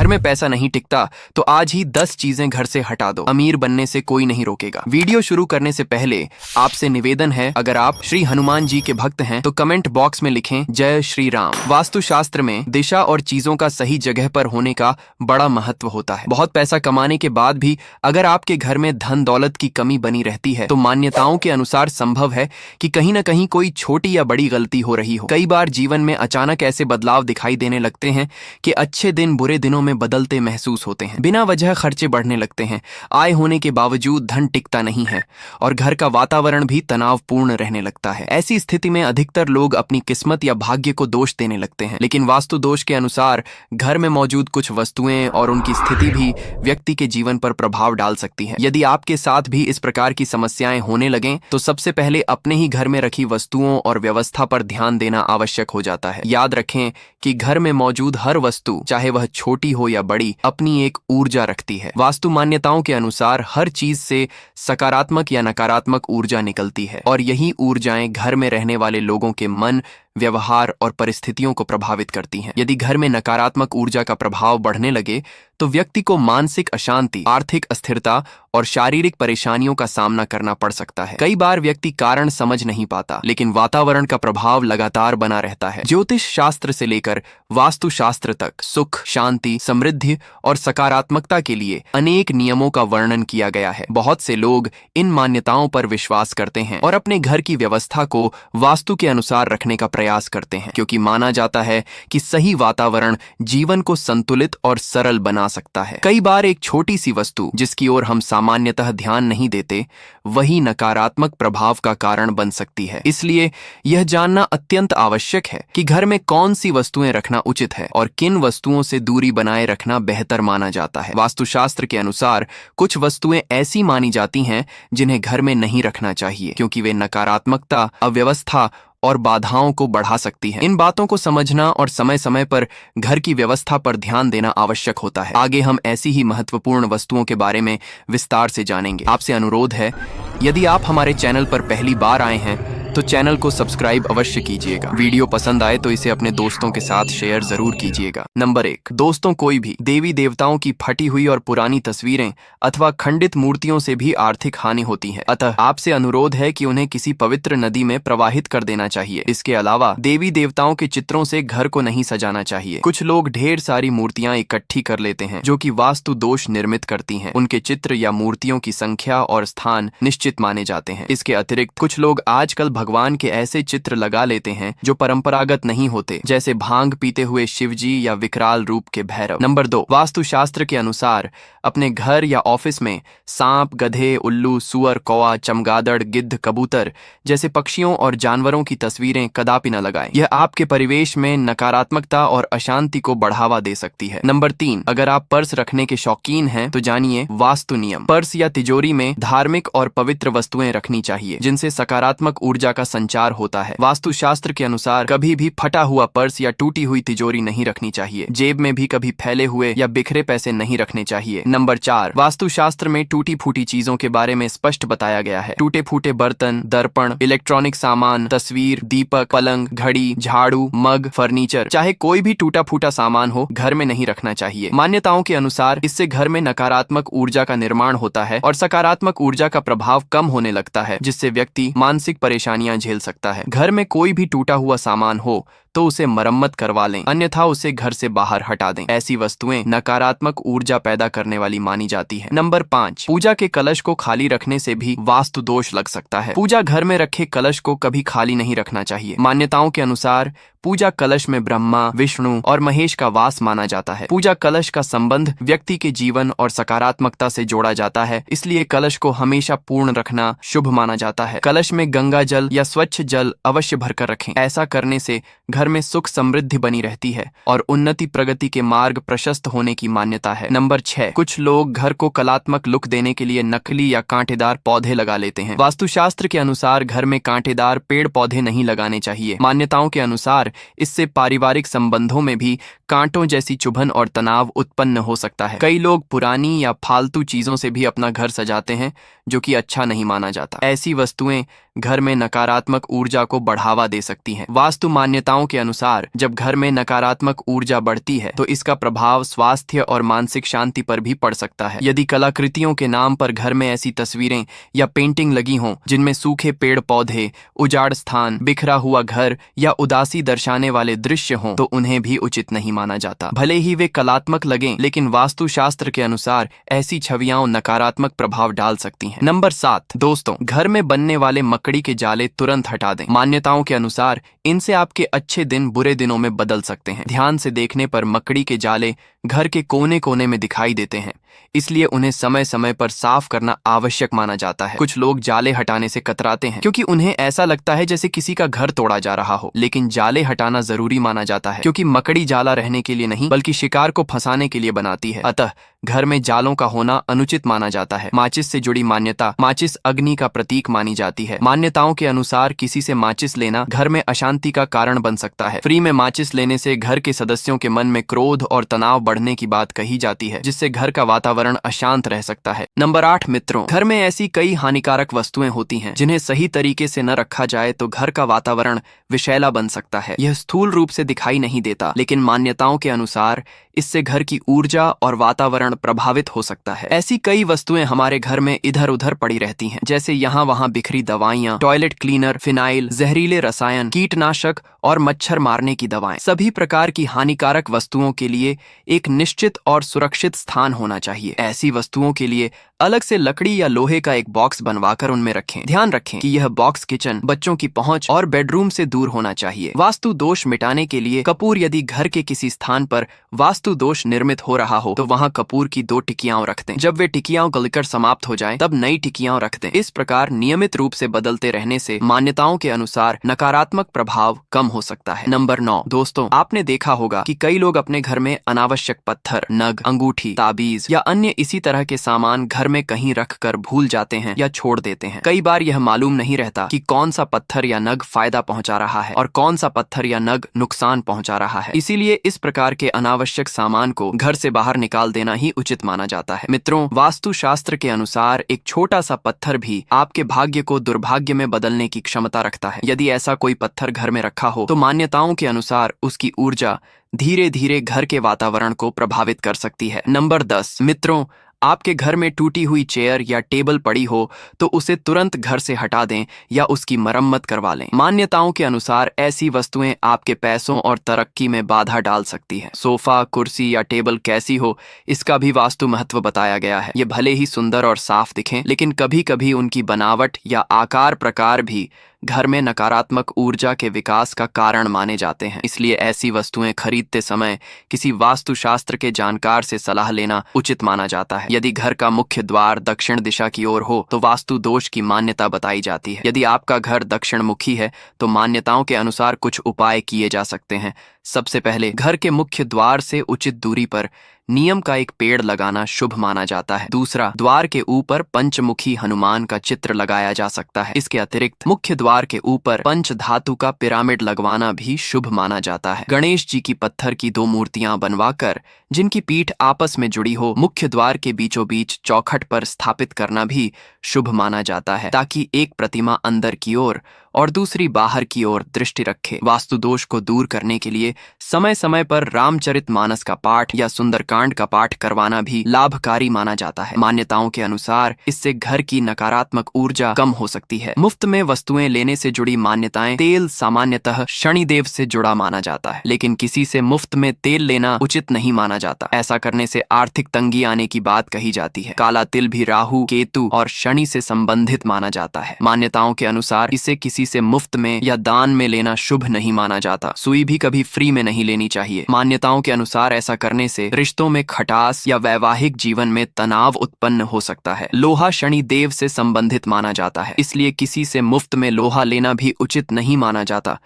घर में पैसा नहीं टिकता तो आज ही 10 चीजें घर से हटा दो, अमीर बनने से कोई नहीं रोकेगा। वीडियो शुरू करने से पहले आपसे निवेदन है, अगर आप श्री हनुमान जी के भक्त हैं तो कमेंट बॉक्स में लिखें जय श्री राम। वास्तुशास्त्र में दिशा और चीजों का सही जगह पर होने का बड़ा महत्व होता है। बहुत पैसा कमाने के बाद भी अगर आपके घर में धन दौलत की कमी बनी रहती है तो मान्यताओं के अनुसार संभव है कि कहीं न कहीं कोई छोटी या बड़ी गलती हो रही हो। कई बार जीवन में अचानक ऐसे बदलाव दिखाई देने लगते हैं कि अच्छे दिन बुरे दिनों में बदलते महसूस होते हैं। बिना वजह खर्चे बढ़ने लगते हैं, आय होने के बावजूद धन टिकता नहीं है और घर का वातावरण भी तनावपूर्ण रहने लगता है। ऐसी स्थिति में अधिकतर लोग अपनी किस्मत या भाग्य को दोष देने लगते हैं, लेकिन वास्तु दोष के अनुसार घर में मौजूद कुछ वस्तुएं और उनकी स्थिति भी व्यक्ति के जीवन पर प्रभाव डाल सकती है। यदि आपके साथ भी इस प्रकार की समस्याएं होने लगें तो सबसे पहले अपने ही घर में रखी वस्तुओं और व्यवस्था पर ध्यान देना आवश्यक हो जाता है। याद रखें कि घर में मौजूद हर वस्तु, चाहे वह छोटी हो या बड़ी, अपनी एक ऊर्जा रखती है। वास्तु मान्यताओं के अनुसार हर चीज से सकारात्मक या नकारात्मक ऊर्जा निकलती है और यही ऊर्जाएं घर में रहने वाले लोगों के मन, व्यवहार और परिस्थितियों को प्रभावित करती हैं। यदि घर में नकारात्मक ऊर्जा का प्रभाव बढ़ने लगे तो व्यक्ति को मानसिक अशांति, आर्थिक अस्थिरता और शारीरिक परेशानियों का सामना करना पड़ सकता है। कई बार व्यक्ति कारण समझ नहीं पाता, लेकिन वातावरण का प्रभाव लगातार बना रहता है। ज्योतिष शास्त्र से लेकर वास्तु शास्त्र तक सुख, शांति, समृद्धि और सकारात्मकता के लिए अनेक नियमों का वर्णन किया गया है। बहुत से लोग इन मान्यताओं पर विश्वास करते हैं और अपने घर की व्यवस्था को वास्तु के अनुसार रखने का प्रयास करते हैं, क्योंकि माना जाता है कि सही वातावरण जीवन को संतुलित और सरल बना सकता है। कई बार एक छोटी सी वस्तु जिसकी ओर हम सामान्यतः ध्यान नहीं देते, वही नकारात्मक प्रभाव का कारण बन सकती है। इसलिए यह जानना अत्यंत आवश्यक है कि घर में कौन सी वस्तुएं रखना उचित है और किन वस्तुओं से दूरी बनाए रखना बेहतर माना जाता है। वास्तुशास्त्र के अनुसार कुछ वस्तुएं ऐसी मानी जाती हैं जिन्हें घर में नहीं रखना चाहिए, क्योंकि वे नकारात्मकता, अव्यवस्था और बाधाओं को बढ़ा सकती है। इन बातों को समझना और समय समय पर घर की व्यवस्था पर ध्यान देना आवश्यक होता है। आगे हम ऐसी ही महत्वपूर्ण वस्तुओं के बारे में विस्तार से जानेंगे। आपसे अनुरोध है, यदि आप हमारे चैनल पर पहली बार आए हैं तो चैनल को सब्सक्राइब अवश्य कीजिएगा। वीडियो पसंद आए तो इसे अपने दोस्तों के साथ शेयर जरूर कीजिएगा। नंबर 1, दोस्तों, कोई भी देवी देवताओं की फटी हुई और पुरानी तस्वीरें अथवा खंडित मूर्तियों से भी आर्थिक हानि होती है, अतः आपसे अनुरोध है कि उन्हें किसी पवित्र नदी में प्रवाहित कर देना चाहिए। इसके अलावा देवी देवताओं के चित्रों से घर को नहीं सजाना चाहिए। कुछ लोग ढेर सारी मूर्तियां इकट्ठी कर लेते हैं जो कि वास्तु दोष निर्मित करती हैं। उनके चित्र या मूर्तियों की संख्या और स्थान निश्चित माने जाते हैं। इसके अतिरिक्त कुछ लोग आजकल भगवान के ऐसे चित्र लगा लेते हैं जो परंपरागत नहीं होते, जैसे भांग पीते हुए शिवजी या विकराल रूप के भैरव। नंबर 2, वास्तुशास्त्र के अनुसार अपने घर या ऑफिस में सांप, गधे, उल्लू, सुअर, कौवा, चमगादड़, गिद्ध, कबूतर जैसे पक्षियों और जानवरों की तस्वीरें कदापि न लगाएं। यह आपके परिवेश में नकारात्मकता और अशांति को बढ़ावा दे सकती है। नंबर 3, अगर आप पर्स रखने के शौकीन हैं तो जानिए वास्तु नियम। पर्स या तिजोरी में धार्मिक और पवित्र वस्तुएं रखनी चाहिए जिनसे सकारात्मक ऊर्जा का संचार होता है। वास्तुशास्त्र के अनुसार कभी भी फटा हुआ पर्स या टूटी हुई तिजोरी नहीं रखनी चाहिए। जेब में भी कभी फैले हुए या बिखरे पैसे नहीं रखने चाहिए। नंबर 4, वास्तुशास्त्र में टूटी फूटी चीजों के बारे में स्पष्ट बताया गया है। टूटे फूटे बर्तन, दर्पण, इलेक्ट्रॉनिक सामान, तस्वीर, दीपक, पलंग, घड़ी, झाड़ू, मग, फर्नीचर, चाहे कोई भी टूटा फूटा सामान हो, घर में नहीं रखना चाहिए। मान्यताओं के अनुसार इससे घर में नकारात्मक ऊर्जा का निर्माण होता है और सकारात्मक ऊर्जा का प्रभाव कम होने लगता है, जिससे व्यक्ति मानसिक परेशानियां झेल सकता है। घर में कोई भी टूटा हुआ सामान हो तो उसे मरम्मत करवा लें, अन्यथा उसे घर से बाहर हटा दें। ऐसी वस्तुएं नकारात्मक ऊर्जा पैदा करने वाली मानी जाती है। नंबर 5, पूजा के कलश को खाली रखने से भी वास्तु दोष लग सकता है। पूजा घर में रखे कलश को कभी खाली नहीं रखना चाहिए। मान्यताओं के अनुसार पूजा कलश में ब्रह्मा, विष्णु और महेश का वास माना जाता है। पूजा कलश का संबंध व्यक्ति के जीवन और सकारात्मकता से जोड़ा जाता है, इसलिए कलश को हमेशा पूर्ण रखना शुभ माना जाता है। कलश में गंगा जल या स्वच्छ जल अवश्य भरकर रखें। ऐसा करने से घर में सुख समृद्धि बनी रहती है और उन्नति प्रगति के मार्ग प्रशस्त होने की मान्यता है। नंबर 6, कुछ लोग घर को कलात्मक लुक देने के लिए नकली या कांटेदार पौधे लगा लेते हैं। वास्तुशास्त्र के अनुसार घर में कांटेदार पेड़ पौधे नहीं लगाने चाहिए। मान्यताओं के अनुसार इससे पारिवारिक संबंधों में भी कांटों जैसी चुभन और तनाव उत्पन्न हो सकता है। कई लोग पुरानी या फालतू चीजों से भी अपना घर सजाते हैं, जो कि अच्छा नहीं माना जाता। ऐसी वस्तुएं घर में नकारात्मक ऊर्जा को बढ़ावा दे सकती हैं। वास्तु मान्यताओं के अनुसार जब घर में नकारात्मक ऊर्जा बढ़ती है तो इसका प्रभाव स्वास्थ्य और मानसिक शांति पर भी पड़ सकता है। यदि कलाकृतियों के नाम पर घर में ऐसी तस्वीरें या पेंटिंग लगी हों जिनमें सूखे पेड़ पौधे, उजाड़ स्थान, बिखरा हुआ घर या उदासी दर्शाने वाले दृश्य हों तो उन्हें भी उचित नहीं माना जाता। भले ही वे कलात्मक लगें, लेकिन वास्तुशास्त्र के अनुसार ऐसी छवियां नकारात्मक प्रभाव डाल सकती हैं। नंबर 7 दोस्तों, घर में बनने वाले मकड़ी के जाले तुरंत हटा दें। मान्यताओं के अनुसार इनसे आपके अच्छे दिन बुरे दिनों में बदल सकते हैं। ध्यान से देखने पर मकड़ी के जाले घर के कोने कोने में दिखाई देते हैं, इसलिए उन्हें समय समय पर साफ करना आवश्यक माना जाता है। कुछ लोग जाले हटाने से कतराते हैं क्योंकि उन्हें ऐसा लगता है जैसे किसी का घर तोड़ा जा रहा हो, लेकिन जाले हटाना जरूरी माना जाता है क्योंकि मकड़ी जाला रहने के लिए नहीं बल्कि शिकार को फंसाने के लिए बनाती है। अतः घर में जालों का होना अनुचित माना जाता है। माचिस से जुड़ी मान्यता, माचिस अग्नि का प्रतीक मानी जाती है। मान्यताओं के अनुसार किसी से माचिस लेना घर में अशांति का कारण बन सकता है। फ्री में माचिस लेने से घर के सदस्यों के मन में क्रोध और तनाव बढ़ने की बात कही जाती है, जिससे घर का वातावरण अशांत रह सकता है। नंबर 8 मित्रों, घर में ऐसी कई हानिकारक वस्तुएं होती हैं जिन्हें सही तरीके से न रखा जाए तो घर का वातावरण विषैला बन सकता है। यह स्थूल रूप से दिखाई नहीं देता, लेकिन मान्यताओं के अनुसार इससे घर की ऊर्जा और वातावरण प्रभावित हो सकता है। ऐसी कई वस्तुएं हमारे घर में इधर उधर पड़ी रहती हैं, जैसे यहाँ वहाँ बिखरी दवाइयाँ, टॉयलेट क्लीनर, फिनाइल, जहरीले रसायन, कीटनाशक और मच्छर मारने की दवाएं। सभी प्रकार की हानिकारक वस्तुओं के लिए एक निश्चित और सुरक्षित स्थान होना चाहिए। ऐसी वस्तुओं के लिए अलग से लकड़ी या लोहे का एक बॉक्स बनवाकर उनमें रखें। ध्यान रखें कि यह बॉक्स किचन, बच्चों की पहुंच और बेडरूम से दूर होना चाहिए। वास्तु दोष मिटाने के लिए कपूर, यदि घर के किसी स्थान पर वास्तु दोष निर्मित हो रहा हो तो वहां कपूर की 2 टिकियां रख दें। जब वे टिकियां गलकर समाप्त हो जाएं, तब नई टिकियां रख दें। इस प्रकार नियमित रूप से बदलते रहने से मान्यताओं के अनुसार नकारात्मक प्रभाव कम हो सकता है। नंबर 9 दोस्तों, आपने देखा होगा कि कई लोग अपने घर में अनावश्यक पत्थर, नग, अंगूठी, ताबीज या अन्य इसी तरह के सामान घर में कहीं रख कर भूल जाते हैं या छोड़ देते हैं। कई बार यह मालूम नहीं रहता कि कौन सा पत्थर या नग फायदा पहुंचा रहा है और कौन सा पत्थर या नग नुकसान पहुंचा रहा है। इसीलिए इस प्रकार के अनावश्यक सामान को घर से बाहर निकाल देना ही उचित माना जाता है। मित्रों, वास्तु शास्त्र के अनुसार एक छोटा सा पत्थर भी आपके भाग्य को दुर्भाग्य में बदलने की क्षमता रखता है। यदि ऐसा कोई पत्थर घर में रखा हो तो मान्यताओं के अनुसार उसकी ऊर्जा धीरे धीरे घर के वातावरण को प्रभावित कर सकती है। नंबर 10 मित्रों, आपके घर में टूटी हुई चेयर या टेबल पड़ी हो तो उसे तुरंत घर से हटा दें या उसकी मरम्मत करवा लें। मान्यताओं के अनुसार ऐसी वस्तुएं आपके पैसों और तरक्की में बाधा डाल सकती हैं। सोफा, कुर्सी या टेबल कैसी हो, इसका भी वास्तु महत्व बताया गया है। ये भले ही सुंदर और साफ दिखें, लेकिन कभी कभी उनकी बनावट या आकार प्रकार भी घर में नकारात्मक ऊर्जा के विकास का कारण माने जाते हैं। इसलिए ऐसी वस्तुएं खरीदते समय किसी वास्तुशास्त्र के जानकार से सलाह लेना उचित माना जाता है। यदि घर का मुख्य द्वार दक्षिण दिशा की ओर हो तो वास्तु दोष की मान्यता बताई जाती है। यदि आपका घर दक्षिण मुखी है तो मान्यताओं के अनुसार कुछ उपाय किए जा सकते हैं। सबसे पहले, घर के मुख्य द्वार से उचित दूरी पर नीम का एक पेड़ लगाना शुभ माना जाता है। दूसरा, द्वार के ऊपर पंचमुखी हनुमान का चित्र लगाया जा सकता है। इसके अतिरिक्त मुख्य द्वार के ऊपर पंच धातु का पिरामिड लगवाना भी शुभ माना जाता है। गणेश जी की पत्थर की 2 मूर्तियां बनवाकर जिनकी पीठ आपस में जुड़ी हो मुख्य द्वार के बीचों बीच चौखट पर स्थापित करना भी शुभ माना जाता है, ताकि एक प्रतिमा अंदर की ओर और दूसरी बाहर की ओर दृष्टि रखे। वास्तु दोष को दूर करने के लिए समय समय पर रामचरितमानस का पाठ या सुंदरकांड का पाठ करवाना भी लाभकारी माना जाता है। मान्यताओं के अनुसार इससे घर की नकारात्मक ऊर्जा कम हो सकती है। मुफ्त में वस्तुएं लेने से जुड़ी मान्यताएं, तेल सामान्यतः शनिदेव से जुड़ा माना जाता है, लेकिन किसी से मुफ्त में तेल लेना उचित नहीं माना जाता। ऐसा करने से आर्थिक तंगी आने की बात कही जाती है। काला तिल भी राहु, केतु और शनि से संबंधित माना जाता है। मान्यताओं के अनुसार इसे किसी से मुफ्त में या दान में लेना शुभ नहीं माना जाता। सुई भी कभी फ्री में नहीं लेनी चाहिए। मान्यताओं के अनुसार ऐसा करने से रिश्तों में खटास या वैवाहिक जीवन में तनाव उत्पन्न हो सकता है। लोहा शनि देव से संबंधित माना जाता है, इसलिए किसी से मुफ्त में लोहा लेना भी उचित नहीं माना जाता,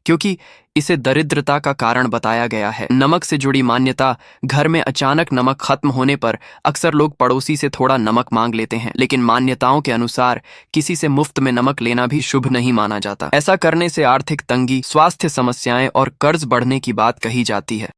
क्योंकि इसे दरिद्रता का कारण बताया गया है। नमक से जुड़ी मान्यता, घर में अचानक नमक खत्म होने पर अक्सर लोग पड़ोसी से थोड़ा नमक मांग लेते हैं, लेकिन मान्यताओं के अनुसार किसी से मुफ्त में नमक लेना भी शुभ नहीं माना जाता। ऐसा करने से आर्थिक तंगी, स्वास्थ्य समस्याएं और कर्ज बढ़ने की बात कही जाती है।